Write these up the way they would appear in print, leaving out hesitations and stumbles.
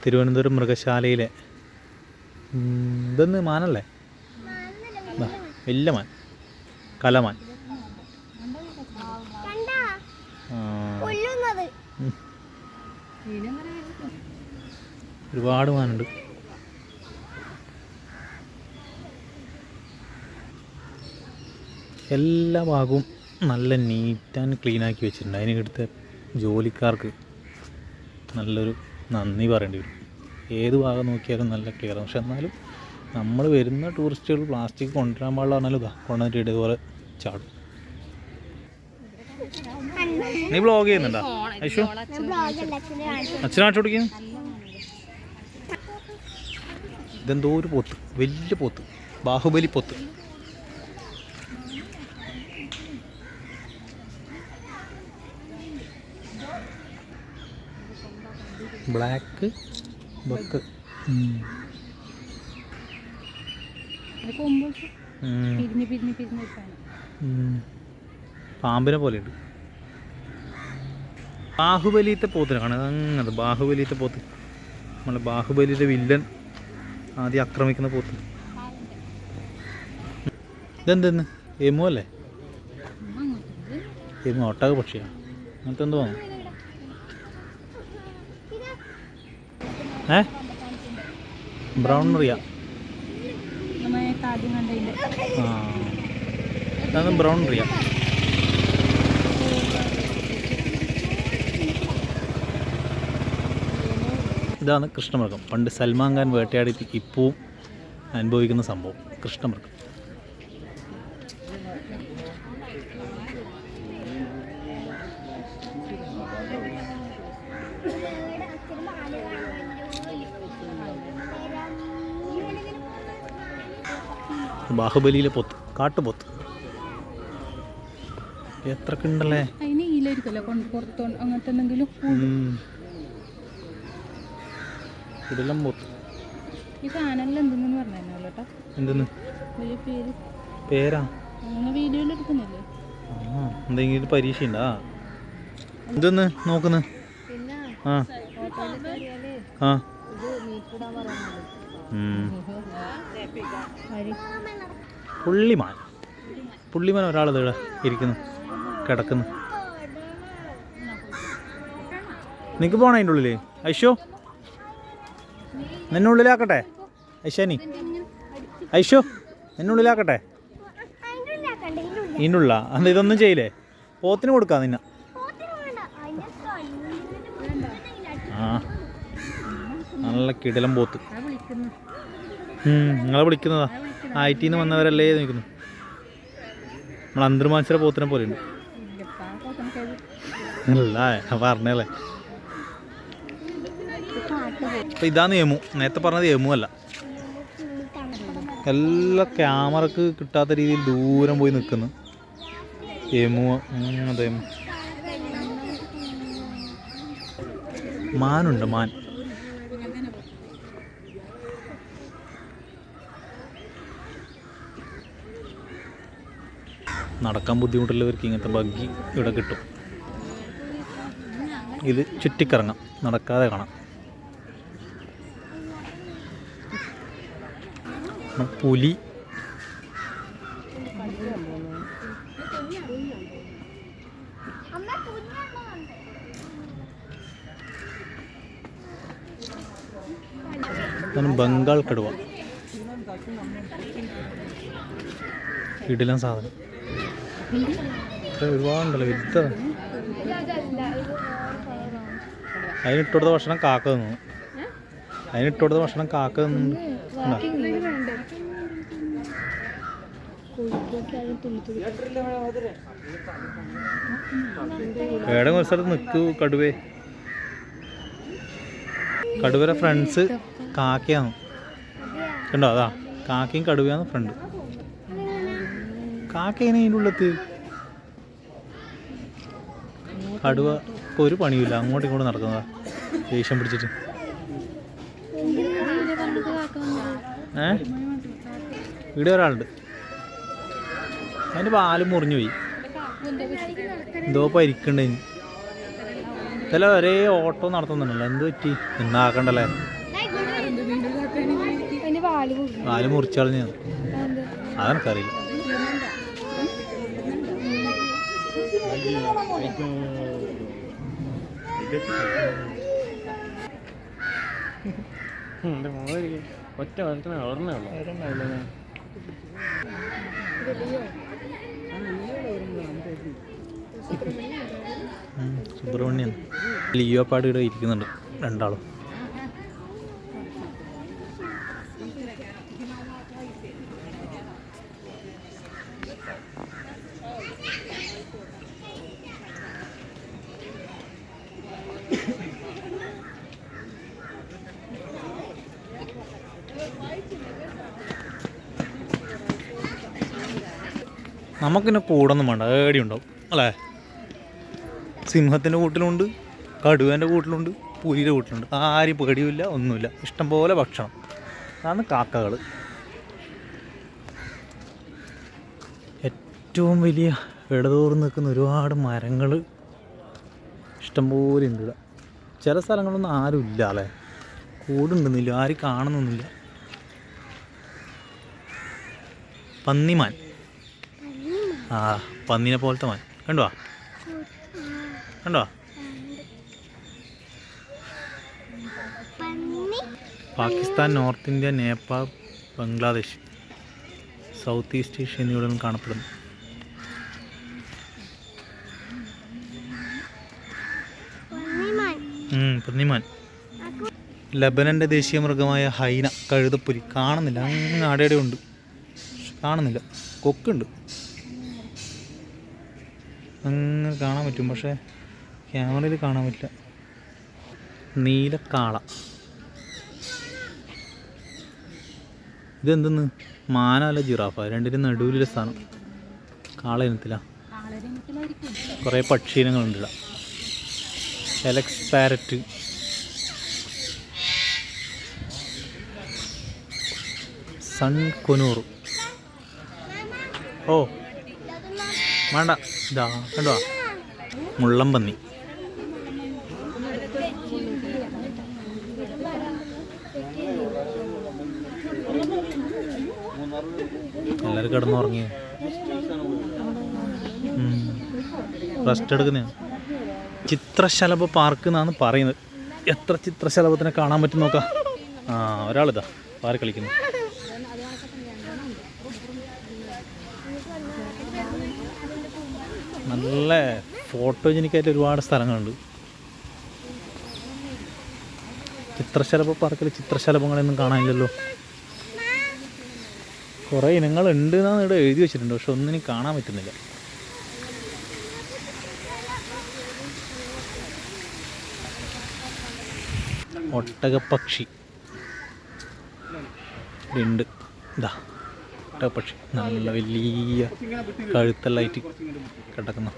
തിരുവനന്തപുരം മൃഗശാലയിലെ ഇതൊന്ന് മാനല്ലേ? വലിയ മാൻ, കലമാൻ. ഒരുപാട് മാനുണ്ട്. എല്ലാ ഭാഗവും നല്ല നീറ്റ് ആൻഡ് ക്ലീൻ ആക്കി വെച്ചിട്ടുണ്ട്. അതിനെടുത്ത ജോലിക്കാർക്ക് നല്ലൊരു നന്ദി പറയേണ്ടി വരും. ഏത് ഭാഗം നോക്കിയാലും നല്ല ക്ലിയറാണ്. പക്ഷെ എന്നാലും നമ്മൾ വരുന്ന ടൂറിസ്റ്റുകൾ പ്ലാസ്റ്റിക് കൊണ്ടുവരാൻ പാടില്ല പറഞ്ഞാലും ഇതാ കൊണ്ടുവന്നിട്ട് ഇതുപോലെ ചാടും. നീ വ്ളോഗ് ചെയ്യുന്നുണ്ടോ ഐഷു? അച്ഛനാട്ട് പിടിക്കുന്നു. ഇതെന്തോ ഒരു പോത്ത്, വലിയ പോത്ത്, ബാഹുബലി പോത്ത്. Black buck. പാമ്പിനെ പോലെയുണ്ട്. ബാഹുബലിത്തെ പോത്തിനെ കാണുന്നത്. അങ്ങനത്തെ ബാഹുബലിത്തെ പോത്ത്, നമ്മളെ ബാഹുബലിയുടെ വില്ലൻ ആദ്യം ആക്രമിക്കുന്ന പോത്ത്. ഇതെന്തെന്ന് എമു അല്ലേ? എമു ഒട്ടക പക്ഷിയാണ്. അങ്ങനത്തെ എന്തോ ബ്രൗൺ റിയ. ഇതാണ് ബ്രൗൺ റിയ. ഇതാണ് കൃഷ്ണമൃഗം. പണ്ട് സൽമാൻ ഖാൻ വേട്ടയാടിയിട്ട് ഇപ്പവും അനുഭവിക്കുന്ന സംഭവം കൃഷ്ണമൃഗം. ബാഹുബലിയിലെ പോത്ത്, കാട്ടുപോത്ത്. എത്രക്ക് ഉണ്ടല്ലേ? ഇതെല്ലാം പോത്ത്. എന്തെന്ന് പേരാ? എന്തെങ്കിലും പരീക്ഷ ഉണ്ടാ? എന്തെന്ന് നോക്കുന്നു? പുള്ളിമാൻ. പുള്ളിമാൻ ഒരാളത് ഇവിടെ ഇരിക്കുന്നു, കിടക്കുന്നു. നിനക്ക് പോകണം അതിൻ്റെ ഉള്ളിൽ? ഐഷോ നിന്നുള്ളിലാക്കട്ടെ? ഐശാനി, ഐഷോ നിന്നുള്ളിലാക്കട്ടെ? ഇതിൻ്റെ ഉള്ള അത് ഇതൊന്നും ചെയ്യില്ലേ? പോത്തിന് കൊടുക്കാം നിന്നെ. നല്ല കിടിലം പോത്ത്. നിങ്ങളെ വിളിക്കുന്നതാ, ആയിട്ടീന്ന് വന്നവരല്ലേ നിൽക്കുന്നു. നമ്മൾ അന്തർമാൻസര പോത്തിനെ പോലെയുണ്ട്. അല്ല പറഞ്ഞല്ലേ. അപ്പം ഇതാണ് എമു. നേരത്തെ പറഞ്ഞത് എമു അല്ല. എല്ലാ ക്യാമറക്ക് കിട്ടാത്ത രീതിയിൽ ദൂരം പോയി നിൽക്കുന്നു എമു. അതെ, മാനുണ്ട്, മാൻ. നടക്കാൻ ബുദ്ധിമുട്ടുള്ളവർക്ക് ഇങ്ങനത്തെ ബഗ്ഗി ഇവിടെ കിട്ടും. ഇത് ചുറ്റിക്കറങ്ങാം, നടക്കാതെ കാണാം. പുലി, ബംഗാൾ കടുവ. കിടിലൻ സാധനം. ഒരുപാടുണ്ടല്ലോ വലുത്. അതിനിട്ടുകൊടുത്ത ഭക്ഷണം കാക്ക തിന്നു. അതിനിട്ടുകൊടുത്ത ഭക്ഷണം കാക്ക തിന്നു. ഏടെ ഒരു സ്ഥലത്ത് നിൽക്കൂ കടുവേ. കടുവയുടെ ഫ്രണ്ട്സ് കാക്കയാണ്. കണ്ടോ? അതാ കാക്കയും കടുവയാണ് ഫ്രണ്ട്. കാക്കേനെ അതിൻ്റെ ഉള്ളത്ത്. കടുവ ഇപ്പോൾ ഒരു പണിയില്ല, അങ്ങോട്ടും ഇങ്ങോട്ടും നടക്കുന്നതാ ദേഷ്യം പിടിച്ചിട്ട്. ഇവിടെ ഒരാളുണ്ട്, അതിൻ്റെ പാലും മുറിഞ്ഞു പോയി. എന്തോ പരിക്കണ്ടതിന്. ചില ഒരേ ഓട്ടോ നടത്തുന്നുണ്ടല്ലോ, എന്ത് പറ്റി എന്നാക്കണ്ടല്ലേ? പാല് മുറിച്ചളഞ്ഞ അതെനിക്കറിയില്ല. ഒറ്റ വളർത്തുന്ന ഓർമ്മയുള്ളൂ. സുബ്രഹ്മണ്യൻ ലിയോ പാട് ഇവിടെ ഇരിക്കുന്നുണ്ട് രണ്ടാളും. നമുക്കിന്നെ കൂടൊന്നും വേണ്ട, ഏടിയുണ്ടാവും അല്ലേ? സിംഹത്തിൻ്റെ കൂട്ടിലുണ്ട്, കടുവേൻ്റെ കൂട്ടിലുണ്ട്, പുലിയുടെ കൂട്ടിലുണ്ട്. ആരും പേടിയുമില്ല, ഒന്നുമില്ല. ഇഷ്ടംപോലെ ഭക്ഷണം. അതാണ് കാക്കകൾ. ഏറ്റവും വലിയ ഇടതോറും നിൽക്കുന്ന ഒരുപാട് മരങ്ങൾ ഇഷ്ടംപോലെ ഉണ്ട്. ചില സ്ഥലങ്ങളൊന്നും ആരും ഇല്ല അല്ലേ, കൂടുണ്ടെന്നില്ല, ആരും കാണുന്നൊന്നുമില്ല. പന്നിമാൻ, ആ പന്നിനെ പോലത്തെ മാൻ കണ്ടോ, കണ്ടോ? Pakistan, north India, Nepal, Bangladesh, south east Asia എന്നിവിടങ്ങളിൽ കാണപ്പെടുന്നു. പന്നിമാൻ. ലബനൻ്റെ ദേശീയ മൃഗമായ ഹൈന, കഴുതപ്പുലി. കാണുന്നില്ല, അങ്ങ് ആടെയുടെ ഉണ്ട്, കാണുന്നില്ല. കൊക്കുണ്ട്, അങ്ങനെ കാണാൻ പറ്റും, പക്ഷേ ക്യാമറയിൽ കാണാൻ പറ്റില്ല. നീലക്കാള. ഇതെന്തെന്ന്, മാനല്ല ജിറാഫ, രണ്ടിനും നടുവിലെ സ്ഥാനം. കാള ഇനത്തിലാണ്. കുറേ പക്ഷിയിനങ്ങളുണ്ട് ഇവിടെ. എലക്സ് പാരറ്റ്, സൺ കൊനൂർ. ഓ വേണ്ട, ഇതാ കണ്ടോ, മുള്ളംപന്നി. എല്ലാവരും കിടന്നുറങ്ങിയ റെസ്റ്റ് എടുക്കുന്നതാണ്. ചിത്രശലഭ പാർക്ക് എന്നാണ് പറയുന്നത്. എത്ര ചിത്രശലഭത്തിനെ കാണാൻ പറ്റും നോക്കാം. ആ ഒരാളിതാ പാറി കളിക്കുന്നു. നല്ല ഫോട്ടോജനിക്കായിട്ട് ഒരുപാട് സ്ഥലങ്ങളുണ്ട്. ചിത്രശലഭ പാർക്കിൽ ചിത്രശലഭങ്ങളൊന്നും കാണാനില്ലല്ലോ. കുറേ ഇനങ്ങളുണ്ട് എന്നാണ് ഇവിടെ എഴുതി വെച്ചിട്ടുണ്ട്, പക്ഷെ ഒന്നിനും കാണാൻ പറ്റുന്നില്ല. ഒട്ടകപ്പക്ഷി ഉണ്ട്, ഇതാ ഒട്ടകപ്പക്ഷി. നല്ല വലിയ കഴുത്തെല്ലായിട്ട് കിടക്കുന്ന.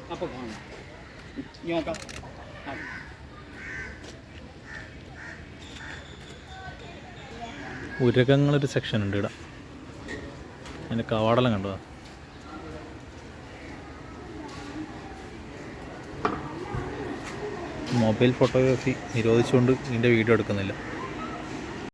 ഉരകങ്ങളൊരു സെക്ഷൻ ഉണ്ട് ഇവിടെ. അതിൻ്റെ കവാടെല്ലാം കണ്ടോ. മൊബൈൽ ഫോട്ടോഗ്രാഫി നിരോധിച്ചുകൊണ്ട് ഇതിൻ്റെ വീഡിയോ എടുക്കുന്നില്ല.